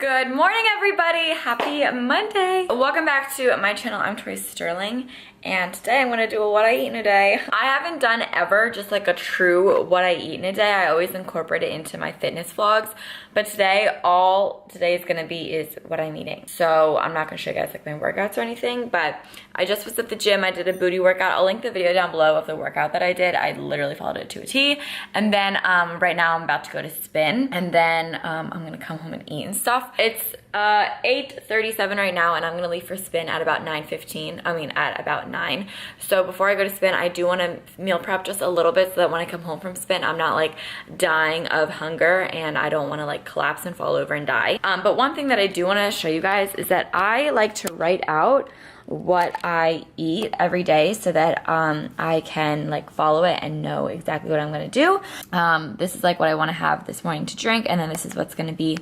Good morning, everybody. Happy Monday. Welcome back to my channel. I'm Starling, and today I'm gonna do a what I eat in a day. I haven't done ever just like a true what I eat in a day. I always incorporate it into my fitness vlogs, but today all today is gonna be is what I'm eating. So I'm not gonna show you guys like my workouts or anything, but I just was at the gym. I did a booty workout. I'll link the video down below of the workout that I did. I literally followed it to a T. And then right now I'm about to go to spin, and then I'm gonna come home and eat and stuff. It's 8:37 right now, and I'm gonna leave for spin at about 9:15. I mean at about 9. So before I go to spin, I do want to meal prep just a little bit so that when I come home from spin, I'm not like dying of hunger and I don't want to like collapse and fall over and die. But one thing that I do want to show you guys is that I like to write out what I eat every day so that I can like follow it and know exactly what I'm gonna do. This is like what I want to have this morning to drink, and then this is what's gonna be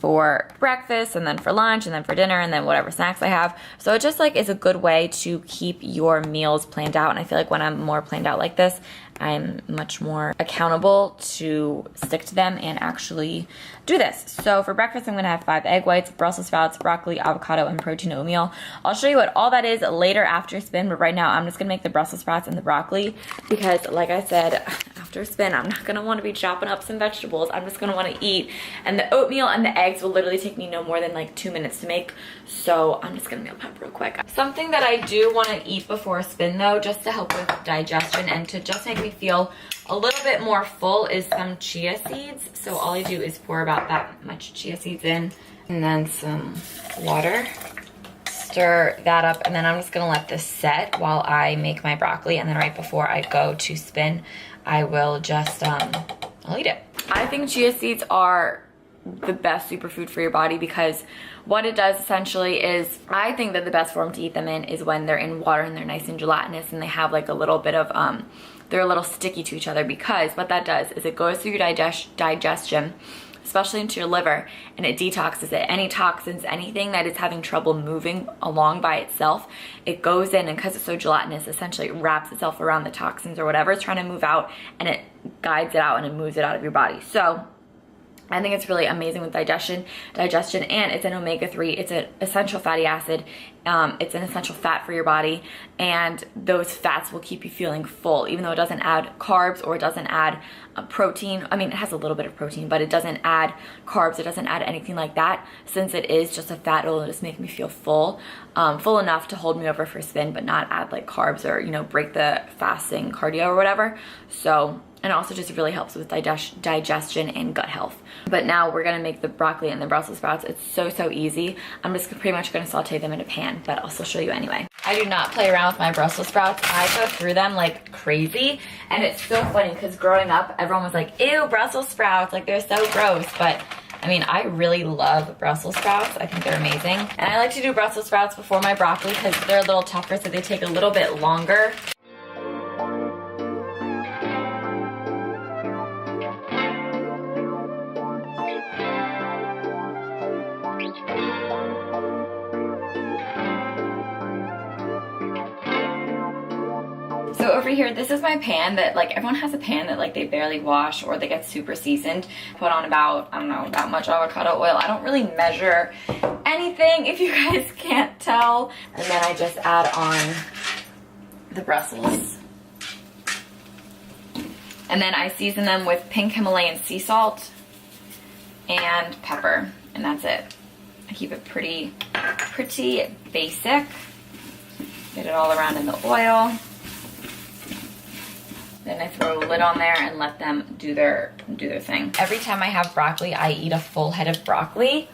for breakfast, and then for lunch, and then for dinner, and then whatever snacks I have. So it just like is a good way to keep your meals planned out, and I feel like when I'm more planned out like this, I'm much more accountable to stick to them and actually do this. So for breakfast, I'm gonna have 5 egg whites, Brussels sprouts, broccoli, avocado, and protein oatmeal. I'll show you what all that is later after spin, but right now I'm just gonna make the Brussels sprouts and the broccoli because like I said, after spin, I'm not gonna wanna be chopping up some vegetables. I'm just gonna wanna eat. And the oatmeal and the eggs will literally take me no more than like 2 minutes to make. So I'm just gonna meal prep real quick. Something that I do wanna eat before spin though, just to help with digestion and to just make me feel a little bit more full, is some chia seeds. So all I do is pour about that much chia seeds in, and then some water. Stir that up, and then I'm just gonna let this set while I make my broccoli, and then right before I go to spin, I will just, I'll eat it. I think chia seeds are the best superfood for your body because what it does essentially is, I think that the best form to eat them in is when they're in water and they're nice and gelatinous and they have like a little bit of, they're a little sticky to each other, because what that does is it goes through your digestion, especially into your liver, and it detoxes it. Any toxins, anything that is having trouble moving along by itself, it goes in, and because it's so gelatinous, essentially it wraps itself around the toxins or whatever it's trying to move out, and it guides it out and it moves it out of your body. So I think it's really amazing with digestion, and it's an omega-3. It's an essential fatty acid. It's an essential fat for your body, and those fats will keep you feeling full, even though it doesn't add carbs or it doesn't add protein. I mean, it has a little bit of protein, but it doesn't add carbs. It doesn't add anything like that. Since it is just a fat, it'll just make me feel full, full enough to hold me over for a spin, but not add like carbs or, you know, break the fasting cardio or whatever. So, and it also just really helps with digestion and gut health. But now we're gonna make the broccoli and the Brussels sprouts. It's so easy. I'm just pretty much gonna saute them in a pan, but I'll still show you anyway. I do not play around with my Brussels sprouts. I go through them like crazy, and it's so funny because growing up, everyone was like, ew, Brussels sprouts, like they're so gross, but I mean, I really love Brussels sprouts. I think they're amazing. And I like to do Brussels sprouts before my broccoli because they're a little tougher, so they take a little bit longer. So over here, this is my pan that like everyone has a pan that like they barely wash or they get super seasoned. Put on about, I don't know, that much avocado oil. I don't really measure anything if you guys can't tell. And then I just add on the Brussels. And then I season them with pink Himalayan sea salt and pepper, and that's it. I keep it pretty basic. Get it all around in the oil. Then I throw a lid on there and let them do their thing. Every time I have broccoli, I eat a full head of broccoli.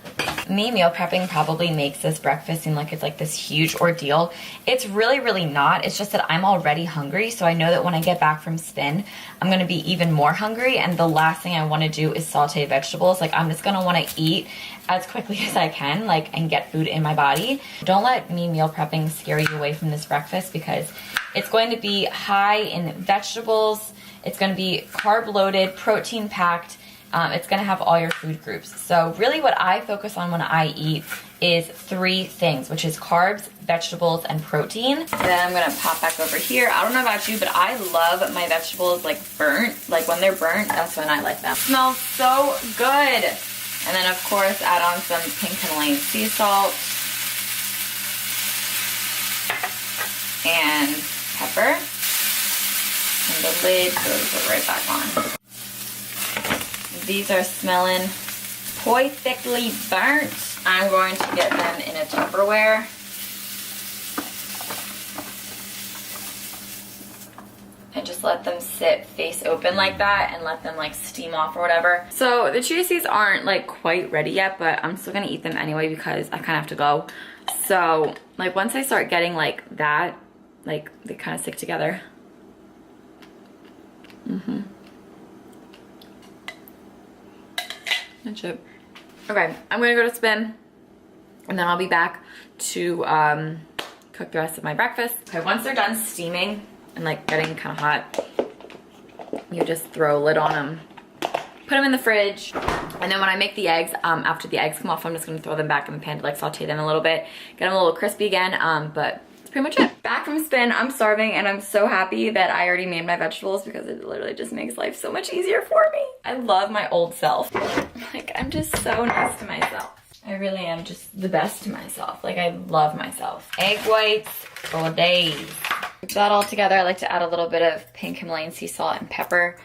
Me meal prepping probably makes this breakfast seem like it's like this huge ordeal. It's really not. It's just that I'm already hungry, so I know that when I get back from spin, I'm gonna be even more hungry, and the last thing I wanna do is saute vegetables. Like, I'm just gonna wanna eat as quickly as I can, like, and get food in my body. Don't let me meal prepping scare you away from this breakfast, because it's going to be high in vegetables, it's going to be carb loaded, protein packed, it's going to have all your food groups. So really what I focus on when I eat is 3 things, which is carbs, vegetables, and protein. And then I'm going to pop back over here. I don't know about you, but I love my vegetables like burnt. Like when they're burnt, that's when I like them. Smells so good. And then of course add on some pink Himalayan sea salt and pepper. And the lid goes right back on. These are smelling perfectly burnt. I'm going to get them in a Tupperware. And just let them sit face open like that and let them like steam off or whatever. So the chia seeds aren't like quite ready yet, but I'm still gonna eat them anyway because I kind of have to go. So like once I start getting like that, like they kind of stick together. That's it. Okay, I'm gonna go to spin and then I'll be back to cook the rest of my breakfast. Okay, once they're done steaming and like getting kind of hot, you just throw a lid on them, put them in the fridge, and then when I make the eggs, after the eggs come off, I'm just gonna throw them back in the pan to like saute them a little bit, get them a little crispy again, but that's pretty much it. Back from spin, I'm starving and I'm so happy that I already made my vegetables because it literally just makes life so much easier for me. I love my old self. Like, I'm just so nice to myself. I really am just the best to myself. Like, I love myself. Egg whites for days. Mix that all together. I like to add a little bit of pink Himalayan sea salt and pepper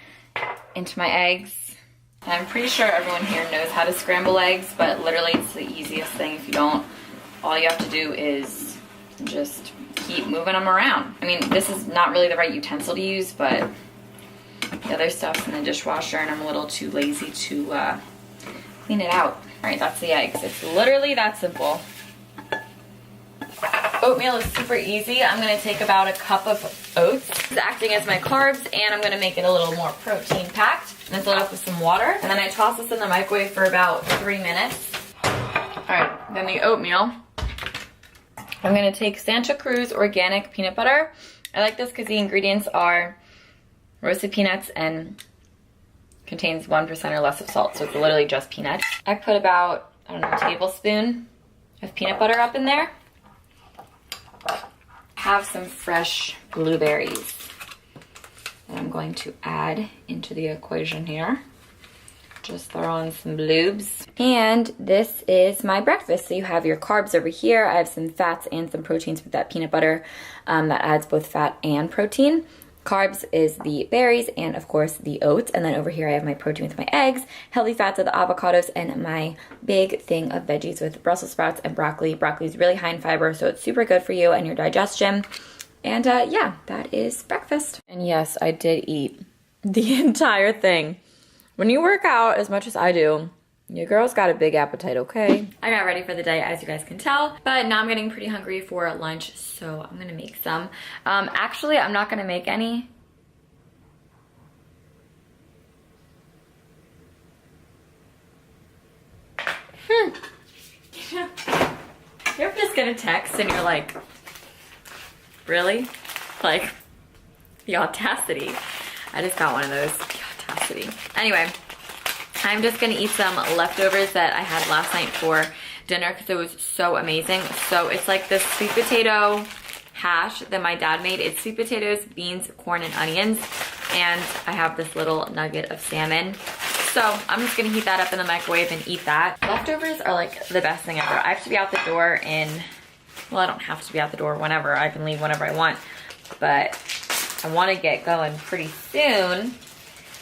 into my eggs. And I'm pretty sure everyone here knows how to scramble eggs, but literally it's the easiest thing. If you don't, all you have to do is just keep moving them around. I mean, this is not really the right utensil to use, but the other stuff's in the dishwasher and I'm a little too lazy to clean it out. All right, that's the eggs. It's literally that simple. Oatmeal is super easy. I'm gonna take about a cup of oats. It's acting as my carbs, and I'm gonna make it a little more protein packed. And then fill it up with some water. And then I toss this in the microwave for about 3 minutes. All right, then the oatmeal. I'm gonna take Santa Cruz organic peanut butter. I like this because the ingredients are roasted peanuts and contains 1% or less of salt, so it's literally just peanuts. I put about, I don't know, a tablespoon of peanut butter up in there. Have some fresh blueberries that I'm going to add into the equation here. Just throw on some blues. And this is my breakfast. So you have your carbs over here. I have some fats and some proteins with that peanut butter that adds both fat and protein. Carbs is the berries and of course the oats. And then over here I have my protein with my eggs, healthy fats of the avocados, and my big thing of veggies with Brussels sprouts and broccoli. Broccoli is really high in fiber, so it's super good for you and your digestion. And yeah, that is breakfast. And yes, I did eat the entire thing. When you work out as much as I do, your girl's got a big appetite, okay? I got ready for the day, as you guys can tell, but now I'm getting pretty hungry for lunch, so I'm gonna make some. Actually, I'm not gonna make any. You ever just get a text and you're like, really? Like, the audacity. I just got one of those. The audacity. Anyway. I'm just gonna eat some leftovers that I had last night for dinner because it was so amazing. So it's like this sweet potato hash that my dad made. It's sweet potatoes, beans, corn, and onions. And I have this little nugget of salmon. So I'm just gonna heat that up in the microwave and eat that. Leftovers are like the best thing ever. I have to be out the door in, well, I don't have to be out the door whenever. I can leave whenever I want. But I wanna get going pretty soon.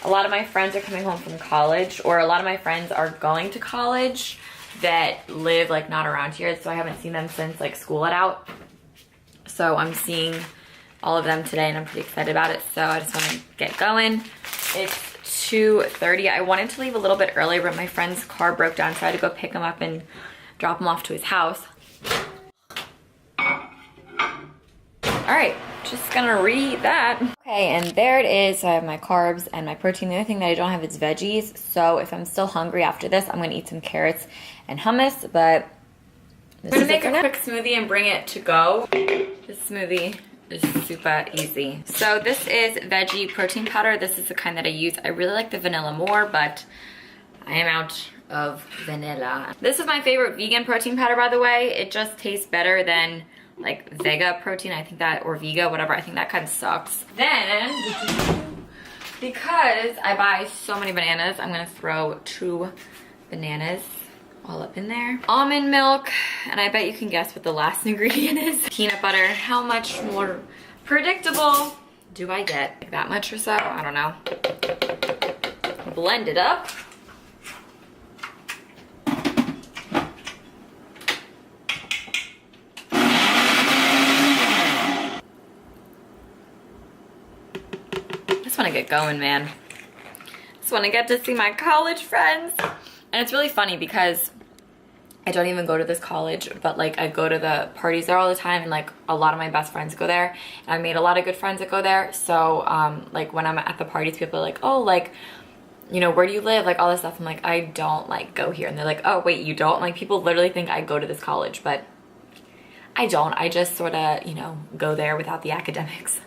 A lot of my friends are coming home from college, or a lot of my friends are going to college that live like not around here, so I haven't seen them since like school let out. So I'm seeing all of them today and I'm pretty excited about it, so I just want to get going. It's 2:30. I wanted to leave a little bit earlier, but my friend's car broke down, so I had to go pick him up and drop him off to his house. All right, just gonna read that. Okay, and there it is. So I have my carbs and my protein. The only thing that I don't have is veggies. So if I'm still hungry after this, I'm gonna eat some carrots and hummus, but I'm gonna make a quick smoothie and bring it to go. This smoothie is super easy. So this is veggie protein powder. This is the kind that I use. I really like the vanilla more, but I am out of vanilla. This is my favorite vegan protein powder, by the way. It just tastes better than like Vega protein, I think that, or Vega, whatever, I think that kind of sucks. Then, because I buy so many bananas, I'm gonna throw 2 bananas all up in there. Almond milk, and I bet you can guess what the last ingredient is. Peanut butter. How much more predictable do I get? Like that much or so? I don't know. Blend it up. Just want to get going, man. Just want to get to see my college friends. And it's really funny because I don't even go to this college, but like I go to the parties there all the time, and like a lot of my best friends go there, and I made a lot of good friends that go there. So like when I'm at the parties, people are like, oh, like, you know, where do you live? Like all this stuff. I'm like, I don't like go here. And they're like, oh wait, you don't? Like people literally think I go to this college, but I don't. I just sort of, you know, go there without the academics.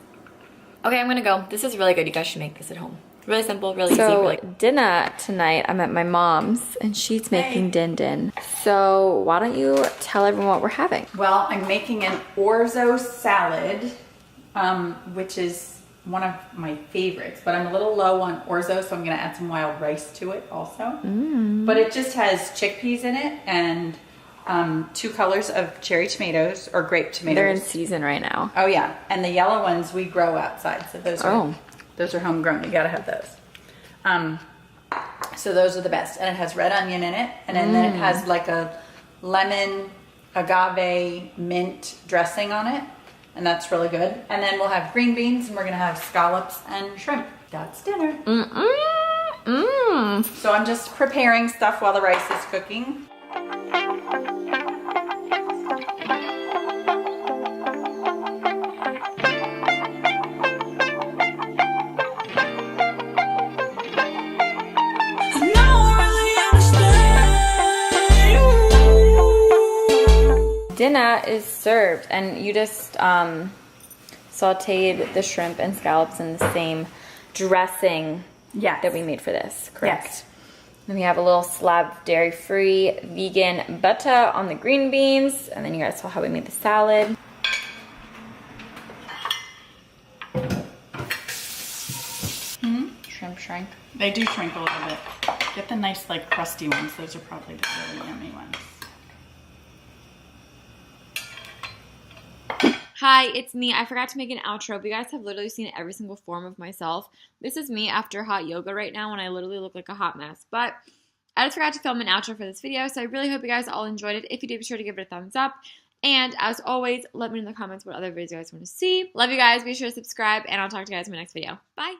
Okay, I'm gonna go. This is really good. You guys should make this at home. Really simple, really easy. So dinner tonight, I'm at my mom's and she's making din din. So why don't you tell everyone what we're having? Well, I'm making an orzo salad, which is one of my favorites, but I'm a little low on orzo, so I'm gonna add some wild rice to it also. But it just has chickpeas in it and 2 colors of cherry tomatoes or grape tomatoes. They're in season right now. Oh yeah, and the yellow ones we grow outside, so those are homegrown. You gotta have those. So those are the best, and it has red onion in it, and then it has like a lemon, agave, mint dressing on it, and that's really good. And then we'll have green beans, and we're gonna have scallops and shrimp. That's dinner. So I'm just preparing stuff while the rice is cooking. Dinner is served, and you just sauteed the shrimp and scallops in the same dressing that we made for this, correct? Yes. Then we have a little slab of dairy-free vegan butter on the green beans, and then you guys saw how we made the salad. Shrimp shrink. They do shrink a little bit. Get the nice like crusty ones. Those are probably the really yummy ones. Hi, it's me. I forgot to make an outro, but you guys have literally seen every single form of myself. This is me after hot yoga right now, and I literally look like a hot mess. But I just forgot to film an outro for this video, so I really hope you guys all enjoyed it. If you did, be sure to give it a thumbs up. And as always, let me know in the comments what other videos you guys want to see. Love you guys. Be sure to subscribe, and I'll talk to you guys in my next video. Bye.